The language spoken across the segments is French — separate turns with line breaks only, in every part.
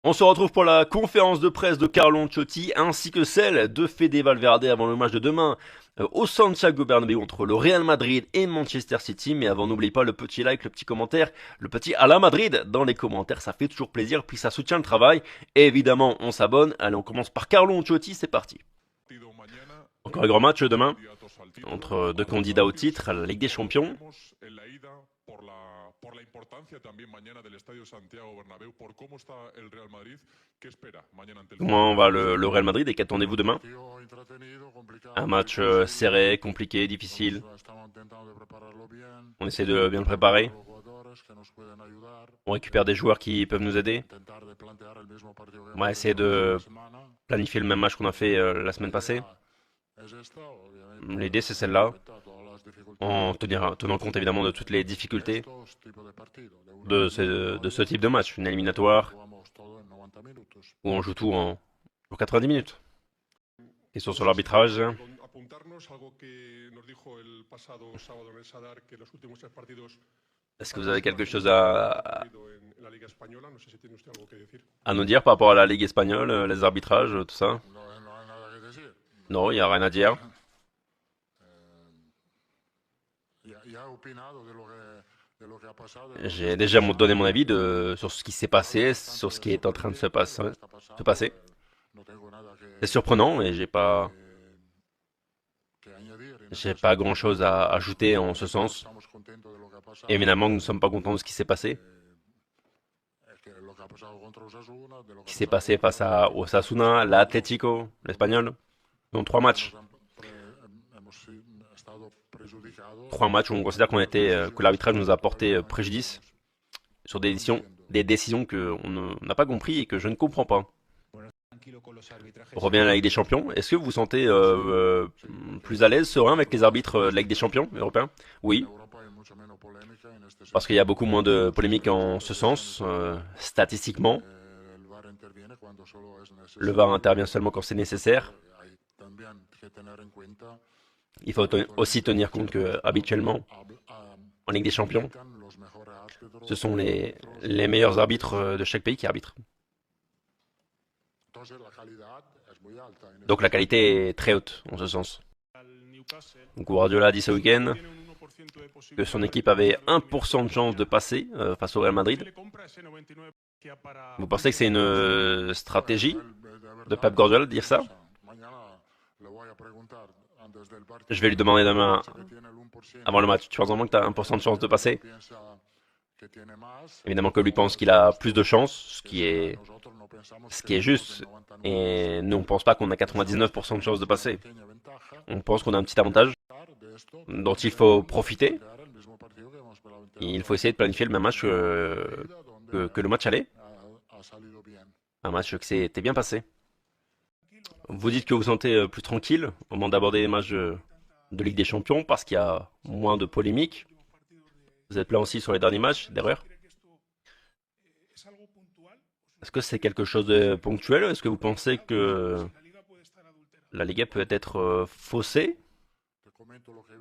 On se retrouve pour la conférence de presse de Carlo Ancelotti ainsi que celle de Fede Valverde avant le match de demain au Santiago Bernabéu entre le Real Madrid et Manchester City. Mais avant, n'oubliez pas le petit like, le petit commentaire, le petit à la Madrid dans les commentaires. Ça fait toujours plaisir, puis ça soutient le travail. Et évidemment, on s'abonne. Allez, on commence par Carlo Ancelotti, c'est parti. Encore un grand match demain entre deux candidats au titre à la Ligue des Champions. Comment va le Real Madrid et qu'attendez-vous demain? Un match serré, compliqué, difficile. On essaie de bien le préparer. On récupère des joueurs qui peuvent nous aider. On va essayer de planifier le même match qu'on a fait la semaine passée. L'idée c'est celle-là, en tenant compte évidemment de toutes les difficultés de ce type de match, une éliminatoire où on joue tout pour 90 minutes. Question sur l'arbitrage. Est-ce que vous avez quelque chose à nous dire par rapport à la Ligue espagnole, les arbitrages, tout ça? Non, il n'y a rien à dire. J'ai déjà donné mon avis sur ce qui s'est passé, sur ce qui est en train de se passer. C'est surprenant et j'ai pas grand-chose à ajouter en ce sens. Évidemment que nous ne sommes pas contents de ce qui s'est passé. Ce qui s'est passé face à Osasuna, l'Atlético, l'Espagnol. Donc trois matchs. Trois matchs où on considère que l'arbitrage nous a porté préjudice sur des décisions qu'on n'a pas compris et que je ne comprends pas. On revient à la Ligue des Champions. Est-ce que vous vous sentez plus à l'aise, serein avec les arbitres de la Ligue des Champions européens? Oui, parce qu'il y a beaucoup moins de polémiques en ce sens, statistiquement. Le VAR intervient seulement quand c'est nécessaire. Il faut aussi tenir compte que habituellement, en Ligue des Champions, ce sont les meilleurs arbitres de chaque pays qui arbitrent. Donc la qualité est très haute en ce sens. Guardiola a dit ce week-end que son équipe avait 1% de chance de passer face au Real Madrid. Vous pensez que c'est une stratégie de Pep Guardiola de dire ça? Je vais lui demander demain avant le match. Tu penses vraiment que tu as 1% de chance de passer? Évidemment que lui pense qu'il a plus de chances, ce qui est juste. Et nous, on pense pas qu'on a 99% de chances de passer. On pense qu'on a un petit avantage dont il faut profiter. Il faut essayer de planifier le même match que le match aller. Un match qui s'était bien passé. Vous dites que vous vous sentez plus tranquille au moment d'aborder les matchs de Ligue des Champions parce qu'il y a moins de polémiques. Vous êtes là aussi sur les derniers matchs, d'erreur. Est-ce que c'est quelque chose de ponctuel? Est-ce que vous pensez que la Liga peut être faussée?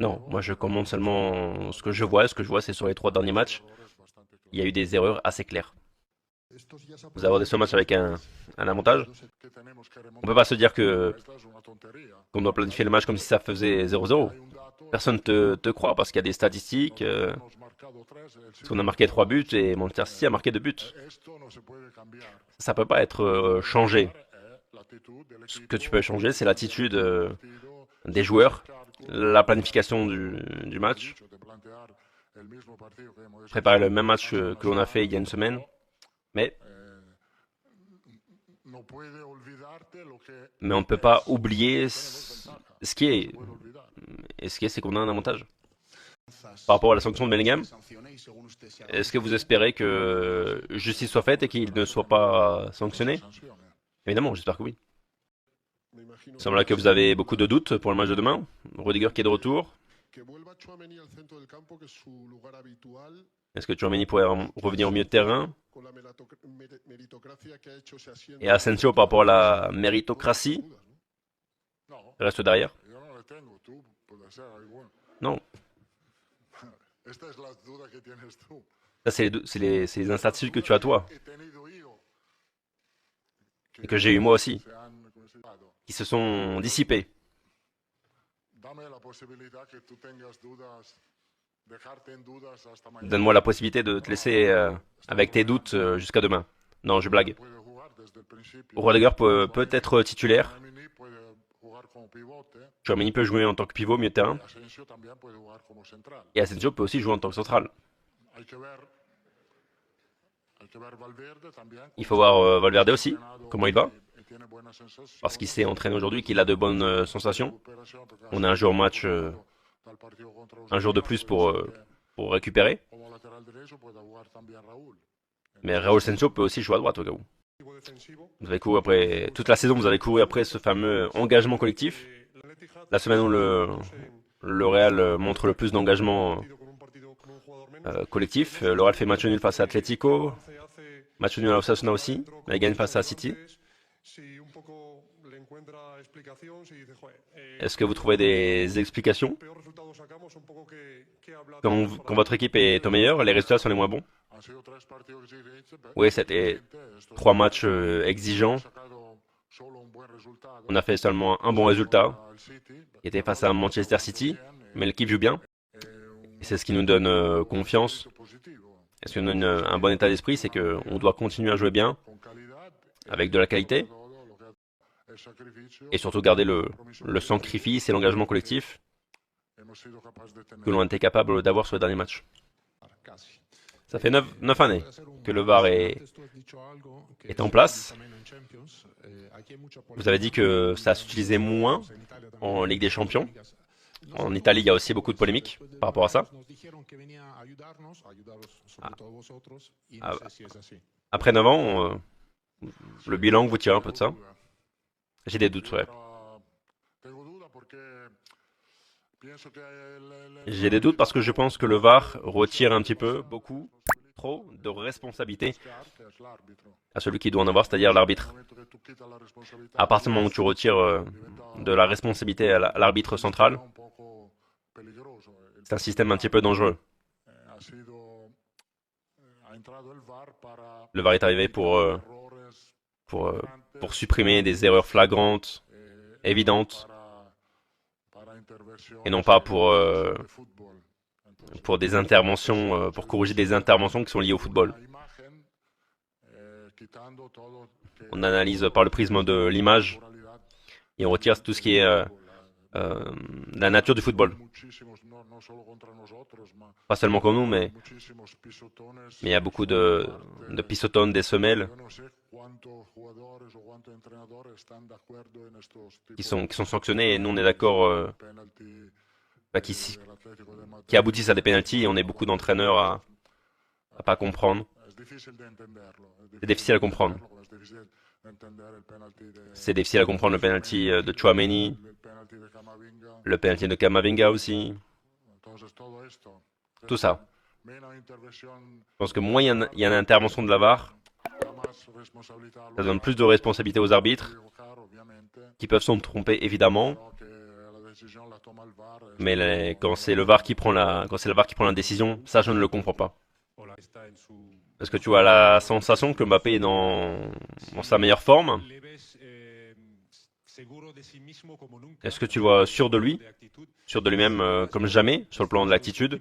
Non, moi je commente seulement ce que je vois. Ce que je vois, c'est sur les trois derniers matchs. Il y a eu des erreurs assez claires. Vous abordez ce match avec un avantage. On peut pas se dire qu'on doit planifier le match comme si ça faisait 0-0. Personne te croit parce qu'il y a des statistiques. Parce qu'on a marqué 3 buts et Manchester City a marqué 2 buts. Ça peut pas être changé. Ce que tu peux changer, c'est l'attitude des joueurs, la planification du match. Préparer le même match que l'on a fait il y a une semaine. Mais, mais on ne peut pas oublier ce qui est. Et ce qui est, c'est qu'on a un avantage. Par rapport à la sanction de Bellingham, est-ce que vous espérez que justice soit faite et qu'il ne soit pas sanctionné? Évidemment, j'espère que oui. Il semble que vous avez beaucoup de doutes pour le match de demain. Rudiger qui est de retour. Est-ce que Tchouaméni pourrait revenir au milieu de terrain? Et Asensio par rapport à la méritocratie reste derrière? Non. Ça, c'est les incertitudes que tu as toi. et que j'ai eu moi aussi, qui se sont dissipés. Donne-moi la possibilité de te laisser avec tes doutes jusqu'à demain. Non, je blague. Rudiger peut être titulaire. Tchouaméni peut jouer en tant que pivot au milieu de terrain. Et Asensio peut aussi jouer en tant que central. Il faut voir Valverde aussi, comment il va. Parce qu'il s'est entraîné aujourd'hui, qu'il a de bonnes sensations. On a un jour match, un jour de plus pour récupérer. Mais Raúl Asensio peut aussi jouer à droite au cas où. Vous avez couru après, toute la saison, vous allez courir après ce fameux engagement collectif. La semaine où le Real montre le plus d'engagement collectif. Le Real fait match nul face à Atlético, match nul à Osasuna aussi, mais il gagne face à City. Est-ce que vous trouvez des explications quand votre équipe est au meilleur, les résultats sont les moins bons? Oui, c'était 3 matchs exigeants. On a fait seulement un bon résultat, qui était face à Manchester City, mais l'équipe joue bien. Et c'est ce qui nous donne confiance. Et ce qui nous donne un bon état d'esprit, c'est qu'on doit continuer à jouer bien, avec de la qualité, et surtout garder le sacrifice et l'engagement collectif que l'on a été capable d'avoir sur les derniers matchs. Ça fait 9 années que le VAR est en place. Vous avez dit que ça s'utilisait moins en Ligue des Champions. En Italie, il y a aussi beaucoup de polémiques par rapport à ça. Après 9 ans, le bilan que vous tirez un peu de ça? J'ai des doutes, ouais. J'ai des doutes parce que je pense que le VAR retire un petit peu, beaucoup, trop de responsabilité à celui qui doit en avoir, c'est-à-dire l'arbitre. À partir du moment où tu retires de la responsabilité à l'arbitre central, c'est un système un petit peu dangereux. Le VAR est arrivé pour supprimer des erreurs flagrantes, évidentes, et non pas pour des interventions, pour corriger des interventions qui sont liées au football. On analyse par le prisme de l'image et on retire tout ce qui est la nature du football. Pas seulement comme nous, mais il y a beaucoup de pisotones, des semelles qui sont sanctionnés et nous on est d'accord qui aboutissent à des pénaltys et on est beaucoup d'entraîneurs à pas comprendre. C'est difficile à comprendre. C'est difficile à comprendre le penalty de Tchouaméni, le penalty de Camavinga aussi. Tout ça. Je pense que moins il y a une intervention de la VAR, ça donne plus de responsabilité aux arbitres, qui peuvent se tromper évidemment, mais quand c'est le VAR qui prend la décision, ça je ne le comprends pas. Est-ce que tu as la sensation que Mbappé est dans sa meilleure forme? Est-ce que tu vois sûr de lui-même comme jamais, sur le plan de l'attitude?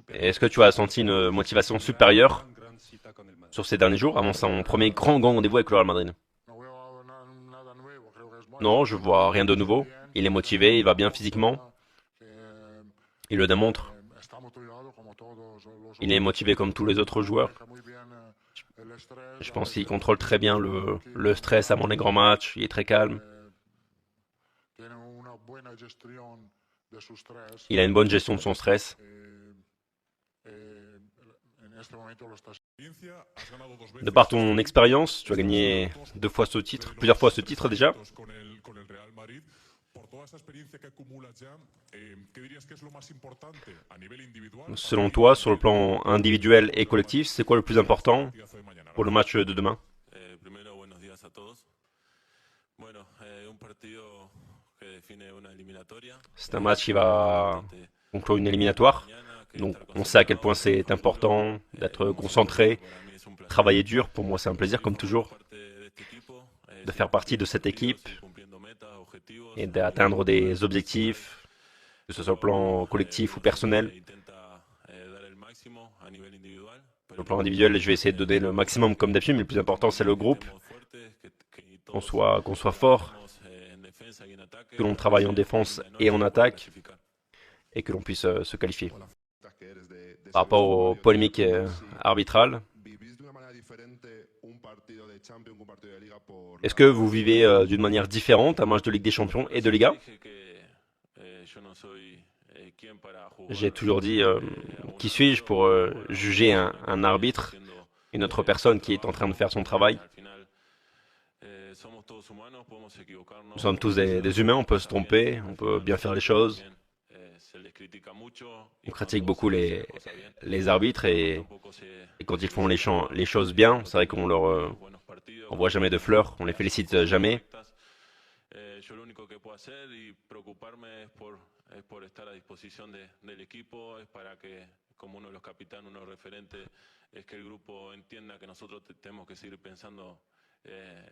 Est-ce que tu as senti une motivation supérieure sur ces derniers jours, avant son premier grand rendez-vous avec le Real Madrid? Non, je vois rien de nouveau. Il est motivé, il va bien physiquement. Il le démontre. Il est motivé comme tous les autres joueurs. Je pense qu'il contrôle très bien le stress avant les grands matchs. Il est très calme. Il a une bonne gestion de son stress. De par ton expérience, tu as gagné plusieurs fois ce titre déjà. Selon toi, sur le plan individuel et collectif, c'est quoi le plus important pour le match de demain? C'est un match qui va conclure une éliminatoire. Donc on sait à quel point c'est important d'être concentré, travailler dur. Pour moi, c'est un plaisir, comme toujours, de faire partie de cette équipe et d'atteindre des objectifs, que ce soit au plan collectif ou personnel. Au plan individuel, je vais essayer de donner le maximum comme d'habitude, mais le plus important, c'est le groupe, qu'on soit fort, que l'on travaille en défense et en attaque, et que l'on puisse se qualifier. Par rapport aux polémiques arbitrales, est-ce que vous vivez d'une manière différente un match de Ligue des Champions et de Liga? J'ai toujours dit, qui suis-je pour juger un arbitre, une autre personne qui est en train de faire son travail? Nous sommes tous des humains, on peut se tromper, on peut bien faire les choses. On critique beaucoup les arbitres et quand ils font les choses bien, c'est vrai qu'on leur envoie jamais de fleurs, on les félicite jamais.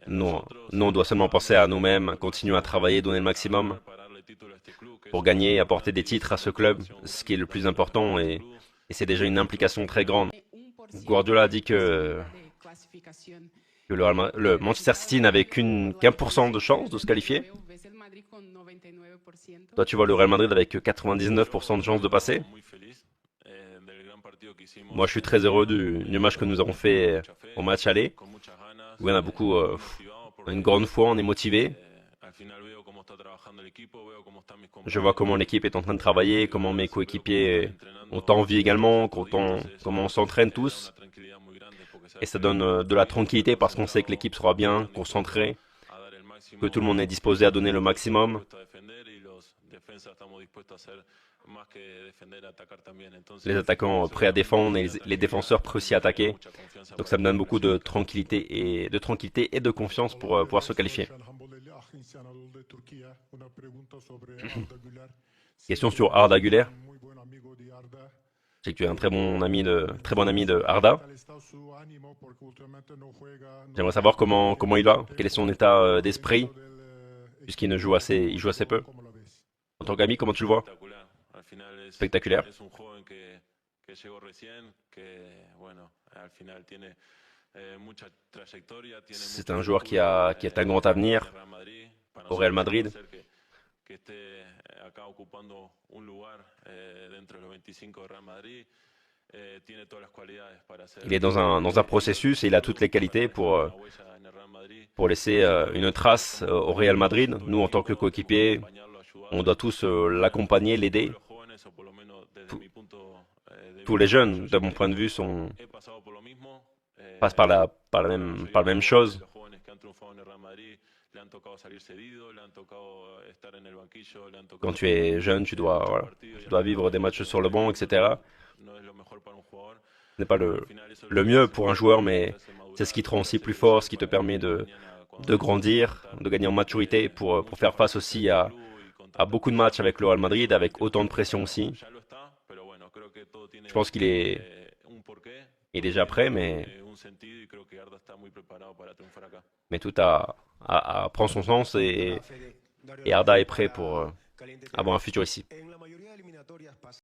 Nous, nous, on doit seulement penser à nous-mêmes, continuer à travailler, donner le maximum pour gagner et apporter des titres à ce club, ce qui est le plus important et c'est déjà une implication très grande. Guardiola a dit que le Manchester City n'avait qu'un pour cent de chance de se qualifier. Toi, tu vois le Real Madrid avec 99% de chance de passer. Moi, je suis très heureux du match que nous avons fait au match aller. Oui, on a beaucoup, une grande foi, on est motivé. Je vois comment l'équipe est en train de travailler, comment mes coéquipiers ont envie également, comment on s'entraîne tous. Et ça donne de la tranquillité parce qu'on sait que l'équipe sera bien, concentrée, que tout le monde est disposé à donner le maximum. Les attaquants prêts à défendre et les défenseurs prêts aussi à attaquer. Donc ça me donne beaucoup de tranquillité et de confiance pour pouvoir se qualifier. Question sur Arda Güler. Je sais que tu es un très bon ami de Arda. J'aimerais savoir comment il va, quel est son état d'esprit, puisqu'il il joue assez peu. En tant qu'ami, comment tu le vois? Spectaculaire. C'est un joueur qui a un grand avenir au Real Madrid. Il est dans un processus et il a toutes les qualités pour laisser une trace au Real Madrid. Nous, en tant que coéquipiers, on doit tous l'accompagner, l'aider. Tous tous les jeunes, de mon point de vue, passent par la même chose. Quand tu es jeune, voilà, tu dois vivre des matchs sur le banc, etc. Ce n'est pas le mieux pour un joueur, mais c'est ce qui te rend aussi plus fort, ce qui te permet de grandir, de gagner en maturité pour faire face aussi à beaucoup de matchs avec le Real Madrid, avec autant de pression aussi. Je pense qu'il est déjà prêt, mais tout prend son sens et Arda est prêt pour avoir un futur ici.